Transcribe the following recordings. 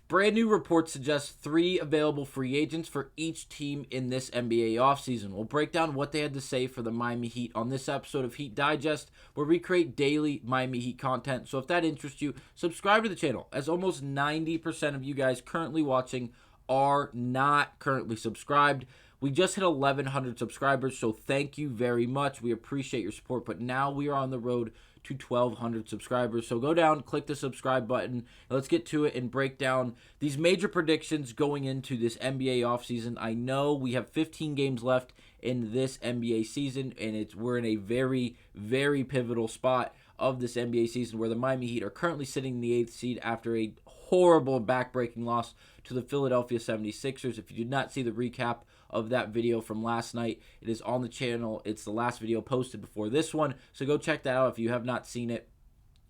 Brand new report suggests 3 available free agents for each team in this NBA offseason. We'll break down what they had to say for the Miami Heat on this episode of Heat Digest, where we create daily Miami Heat content. So if that interests you, subscribe to the channel, as almost 90% of you guys currently watching are not currently subscribed. We just hit 1,100 subscribers, so thank you very much. We appreciate your support, but now we are on the road to 1,200 subscribers. So go down, click the subscribe button, and let's get to it and break down these major predictions going into this NBA offseason. I know we have 15 games left in this NBA season, and we're in a very, very pivotal spot of this NBA season where the Miami Heat are currently sitting in the 8th seed after a horrible back-breaking loss to the Philadelphia 76ers. If you did not see the recap of that video from last night, it is on the channel. It's the last video posted before this one, so go check that out if you have not seen it.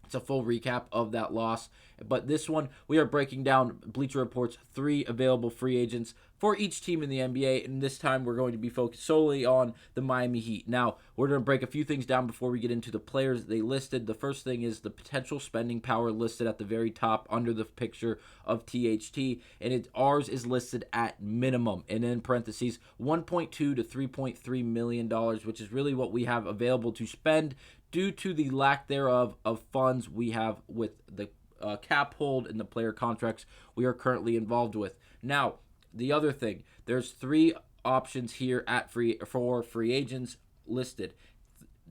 It's a full recap of that loss. But this one, we are breaking down Bleacher Report's 3 available free agents for each team in the NBA, and this time we're going to be focused solely on the Miami Heat. Now, we're going to break a few things down before we get into the players they listed. The first thing is the potential spending power listed at the very top under the picture of THT, and ours is listed at minimum, and in parentheses, $1.2 to $3.3 million, which is really what we have available to spend due to the lack thereof of funds we have with the cap hold and the player contracts we are currently involved with. Now, the other thing, there's 3 options here for free agents listed.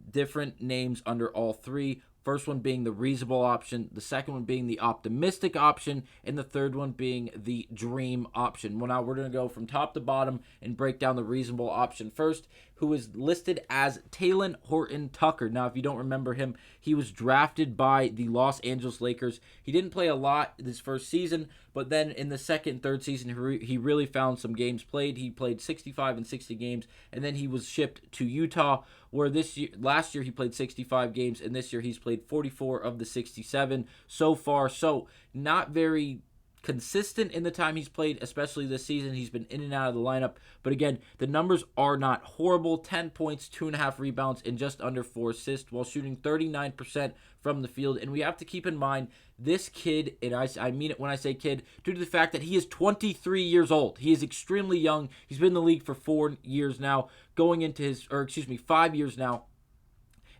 Different names under all 3. First one being the reasonable option, the second one being the optimistic option, and the third one being the dream option. Well, now we're going to go from top to bottom and break down the reasonable option first, who is listed as Talen Horton-Tucker. Now, if you don't remember him, he was drafted by the Los Angeles Lakers. He didn't play a lot this first season, but then in the second and third season, he really found some games played. He played 65 and 60 games, and then he was shipped to Utah, where last year he played 65 games, and this year he's played 44 of the 67 so far. So not very consistent in the time he's played, especially this season. He's been in and out of the lineup. But again, the numbers are not horrible. 10 points, 2.5 rebounds, and just under 4 assists while shooting 39% from the field. And we have to keep in mind, this kid, and I mean it when I say kid, due to the fact that he is 23 years old. He is extremely young. He's been in the league for 4 years now, 5 years now.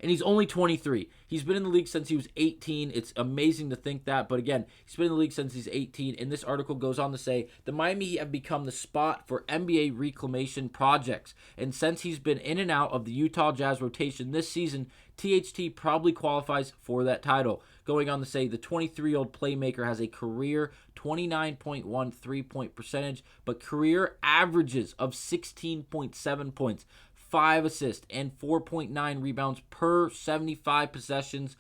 And he's only 23. He's been in the league since he was 18. It's amazing to think that. But again, he's been in the league since he's 18. And this article goes on to say, the Miami Heat have become the spot for NBA reclamation projects. And since he's been in and out of the Utah Jazz rotation this season, THT probably qualifies for that title. Going on to say, the 23-year-old playmaker has a career 29.1 three-point percentage, but career averages of 16.7 points, 5 assists, and 4.9 rebounds per 75 possessions,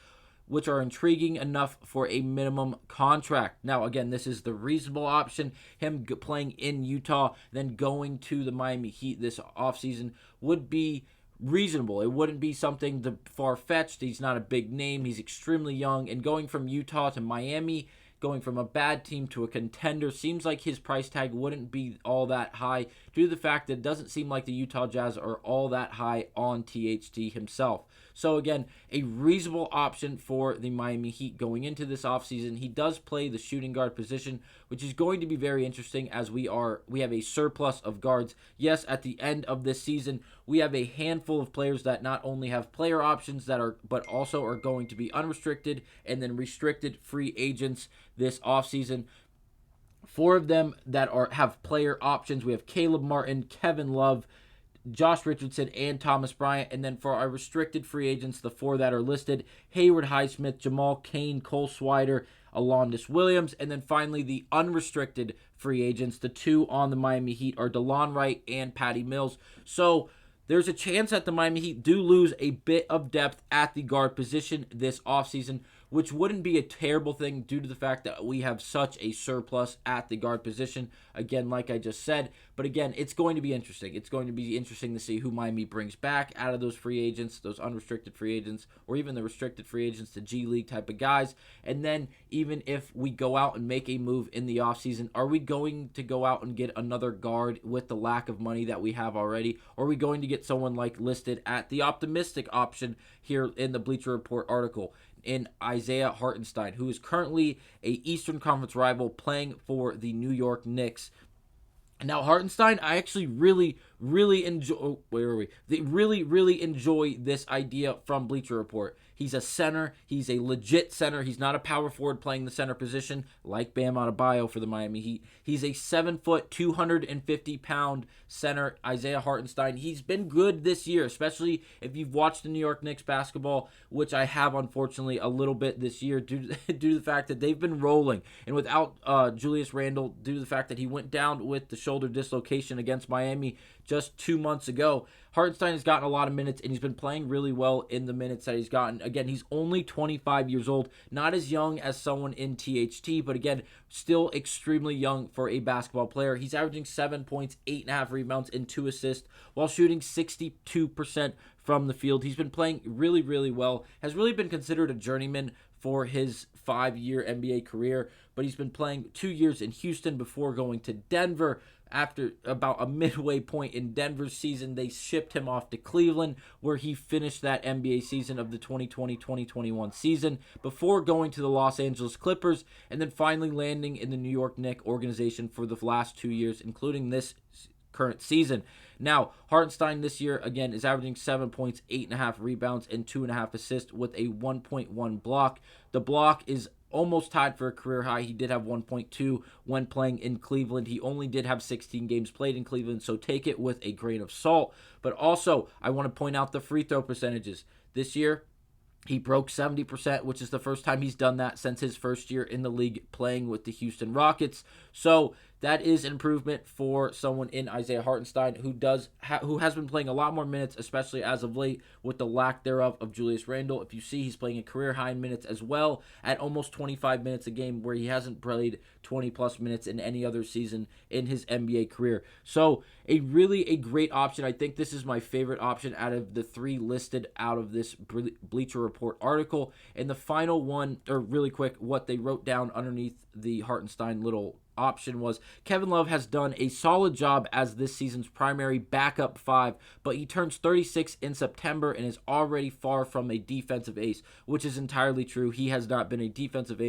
which are intriguing enough for a minimum contract. Now, again, this is the reasonable option. Him playing in Utah, then going to the Miami Heat this offseason would be reasonable. It wouldn't be something far-fetched. He's not a big name. He's extremely young, and going from Utah to Miami, going from a bad team to a contender, seems like his price tag wouldn't be all that high due to the fact that it doesn't seem like the Utah Jazz are all that high on THT himself. So again, a reasonable option for the Miami Heat going into this offseason. He does play the shooting guard position, which is going to be very interesting as we have a surplus of guards. Yes, at the end of this season, we have a handful of players that not only have player options but also are going to be unrestricted and then restricted free agents this offseason. 4 of them that have player options. We have Caleb Martin, Kevin Love, Josh Richardson, and Thomas Bryant. And then for our restricted free agents, the 4 that are listed, Hayward Highsmith, Jamal Cain, Cole Swider, Alondas Williams. And then finally, the unrestricted free agents, the 2 on the Miami Heat are DeLon Wright and Patty Mills. So there's a chance that the Miami Heat do lose a bit of depth at the guard position this offseason, which wouldn't be a terrible thing due to the fact that we have such a surplus at the guard position. Again, like I just said. But again, it's going to be interesting. It's going to be interesting to see who Miami brings back out of those free agents, those unrestricted free agents, or even the restricted free agents, the G League type of guys. And then even if we go out and make a move in the offseason, are we going to go out and get another guard with the lack of money that we have already? Or are we going to get someone like listed at the optimistic option here in the Bleacher Report article? in Isaiah Hartenstein, who is currently a Eastern Conference rival playing for the New York Knicks. Now, Hartenstein, I actually really enjoy. Oh, where are we? They really enjoy this idea from Bleacher Report. He's a center. He's a legit center. He's not a power forward playing the center position like Bam Adebayo for the Miami Heat. He's a 7-foot, 250-pound center, Isaiah Hartenstein. He's been good this year, especially if you've watched the New York Knicks basketball, which I have, unfortunately, a little bit this year due to the fact that they've been rolling. And without Julius Randle, due to the fact that he went down with the shoulder dislocation against Miami just 2 months ago, Hartenstein has gotten a lot of minutes, and he's been playing really well in the minutes that he's gotten. Again, he's only 25 years old, not as young as someone in THT, but again, still extremely young for a basketball player. He's averaging 7 points, 8.5 rebounds, and 2 assists, while shooting 62% from the field. He's been playing really well, has really been considered a journeyman for his 5-year NBA career, but he's been playing 2 years in Houston before going to Denver. After about a midway point in Denver's season, they shipped him off to Cleveland, where he finished that NBA season of the 2020-2021 season before going to the Los Angeles Clippers and then finally landing in the New York Knicks organization for the last 2 years, including this current season. Now, Hartenstein this year, again, is averaging 7 points, 8.5 rebounds, and 2.5 assists with a 1.1 block. The block is almost tied for a career high. He did have 1.2 when playing in Cleveland. He only did have 16 games played in Cleveland, so take it with a grain of salt. But also, I want to point out the free throw percentages. This year, he broke 70%, which is the first time he's done that since his first year in the league playing with the Houston Rockets. So that is an improvement for someone in Isaiah Hartenstein who has been playing a lot more minutes, especially as of late with the lack thereof of Julius Randle. If you see, he's playing a career high in minutes as well at almost 25 minutes a game, where he hasn't played 20-plus minutes in any other season in his NBA career. So a great option. I think this is my favorite option out of the 3 listed out of this Bleacher Report article. And the final one, or really quick, what they wrote down underneath the Hartenstein little option was, Kevin Love has done a solid job as this season's primary backup 5, but he turns 36 in September and is already far from a defensive ace, which is entirely true. He has not been a defensive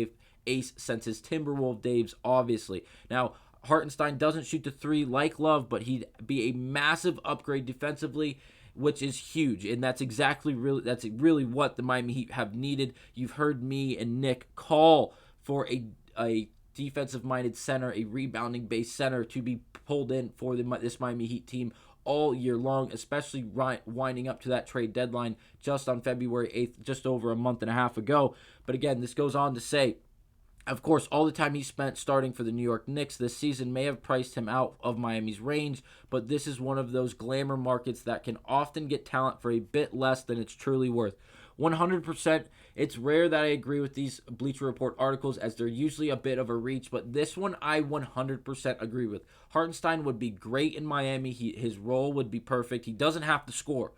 ace since his Timberwolves days, obviously. Now, Hartenstein doesn't shoot the 3 like Love, but he'd be a massive upgrade defensively, which is huge, and that's really what the Miami Heat have needed. You've heard me and Nick call for a defensive-minded center, a rebounding-based center to be pulled in for this Miami Heat team all year long, especially winding up to that trade deadline just on February 8th, just over a month and a half ago. But again, this goes on to say, of course, all the time he spent starting for the New York Knicks this season may have priced him out of Miami's range, but this is one of those glamour markets that can often get talent for a bit less than it's truly worth. 100%. It's rare that I agree with these Bleacher Report articles, as they're usually a bit of a reach, but this one I 100% agree with. Hartenstein would be great in Miami. His role would be perfect. He doesn't have to score.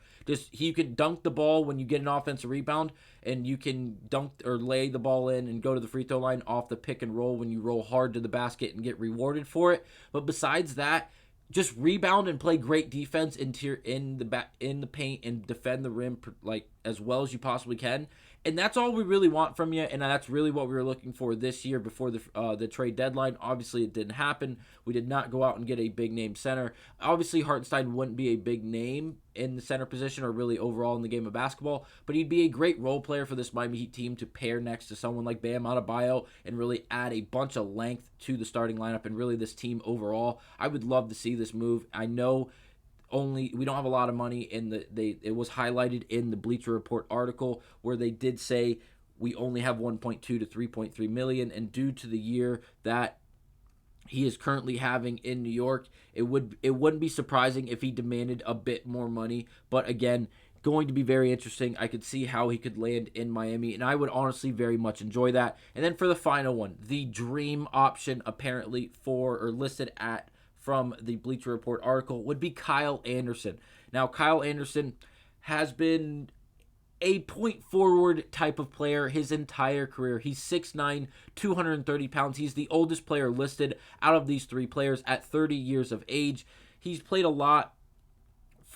He can dunk the ball when you get an offensive rebound, and you can dunk or lay the ball in and go to the free throw line off the pick and roll when you roll hard to the basket and get rewarded for it. But besides that, just rebound and play great defense in the paint and defend the rim like as well as you possibly can. And that's all we really want from you, and that's really what we were looking for this year before the trade deadline. Obviously, it didn't happen. We did not go out and get a big-name center. Obviously, Hartenstein wouldn't be a big name in the center position or really overall in the game of basketball, but he'd be a great role player for this Miami Heat team to pair next to someone like Bam Adebayo and really add a bunch of length to the starting lineup and really this team overall. I would love to see this move. I know we don't have a lot of money it was highlighted in the Bleacher Report article where they did say we only have 1.2 to 3.3 million, and due to the year that he is currently having in New York, it wouldn't be surprising if he demanded a bit more money. But again, going to be very interesting. I could see how he could land in Miami, and I would honestly very much enjoy that. And then for the final one, the dream option apparently listed at from the Bleacher Report article would be Kyle Anderson. Now, Kyle Anderson has been a point forward type of player his entire career. He's 6'9", 230 pounds. He's the oldest player listed out of these 3 players at 30 years of age. He's played a lot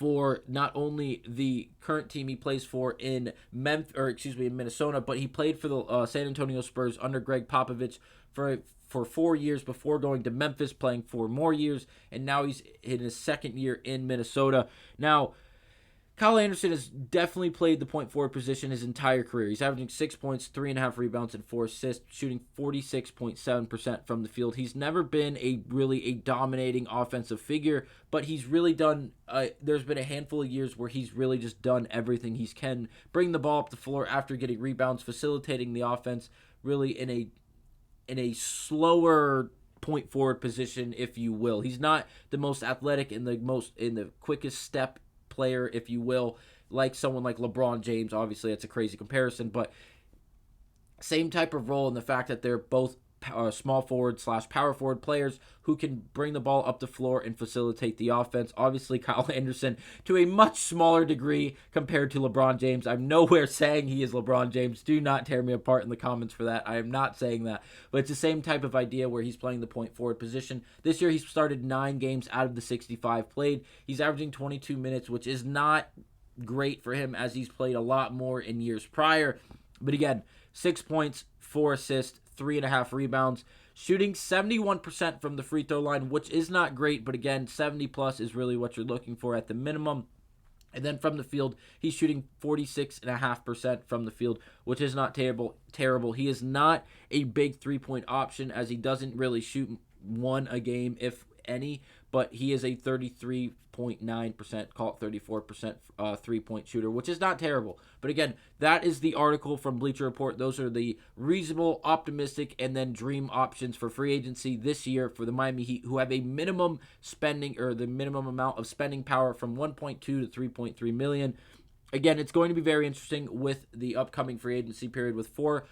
for not only the current team he plays for in Minnesota, but he played for the San Antonio Spurs under Greg Popovich for 4 years before going to Memphis, playing 4 more years, and now he's in his second year in Minnesota. Now, Kyle Anderson has definitely played the point forward position his entire career. He's averaging 6 points, 3.5 rebounds, and 4 assists, shooting 46.7% from the field. He's never been a dominating offensive figure, but he's really done, there's been a handful of years where he's really just done everything he can. Bring the ball up the floor after getting rebounds, facilitating the offense, really in a slower point forward position, if you will. He's not the most athletic and the quickest step player, if you will, like someone like LeBron James. Obviously, that's a crazy comparison, but same type of role in the fact that they're both small forward / power forward players who can bring the ball up the floor and facilitate the offense. Obviously, Kyle Anderson to a much smaller degree compared to LeBron James. I'm nowhere saying he is LeBron James. Do not tear me apart in the comments for that. I am not saying that. But it's the same type of idea where he's playing the point forward position. This year, he's started 9 games out of the 65 played. He's averaging 22 minutes, which is not great for him as he's played a lot more in years prior. But again, 6 points, 4 assists, 3.5 rebounds, shooting 71% from the free throw line, which is not great, but again, 70 plus is really what you're looking for at the minimum. And then from the field, he's shooting 46.5% from the field, which is not terrible. He is not a big three-point option, as he doesn't really shoot one a game, if any, but he is a 33.9%, call it 34% three-point shooter, which is not terrible. But again, that is the article from Bleacher Report. Those are the reasonable, optimistic, and then dream options for free agency this year for the Miami Heat, who have a minimum spending, or the minimum amount of spending power from $1.2 to $3.3 million. Again, it's going to be very interesting with the upcoming free agency period with 4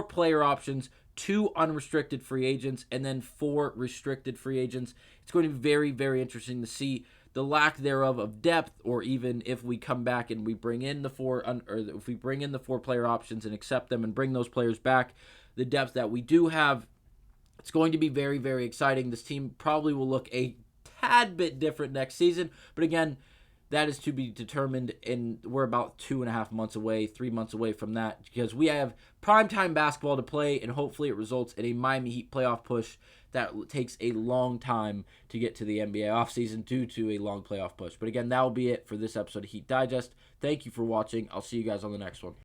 player options, 2 unrestricted free agents, and then 4 restricted free agents. It's going to be very, very interesting to see the lack thereof of depth, or even if we come back and we bring in the 4 player options and accept them and bring those players back, the depth that we do have. It's going to be very, very exciting. This team probably will look a tad bit different next season, but again, that is to be determined, and we're about 2.5 months away, 3 months away from that, because we have primetime basketball to play, and hopefully it results in a Miami Heat playoff push that takes a long time to get to the NBA offseason due to a long playoff push. But again, that will be it for this episode of Heat Digest. Thank you for watching. I'll see you guys on the next one.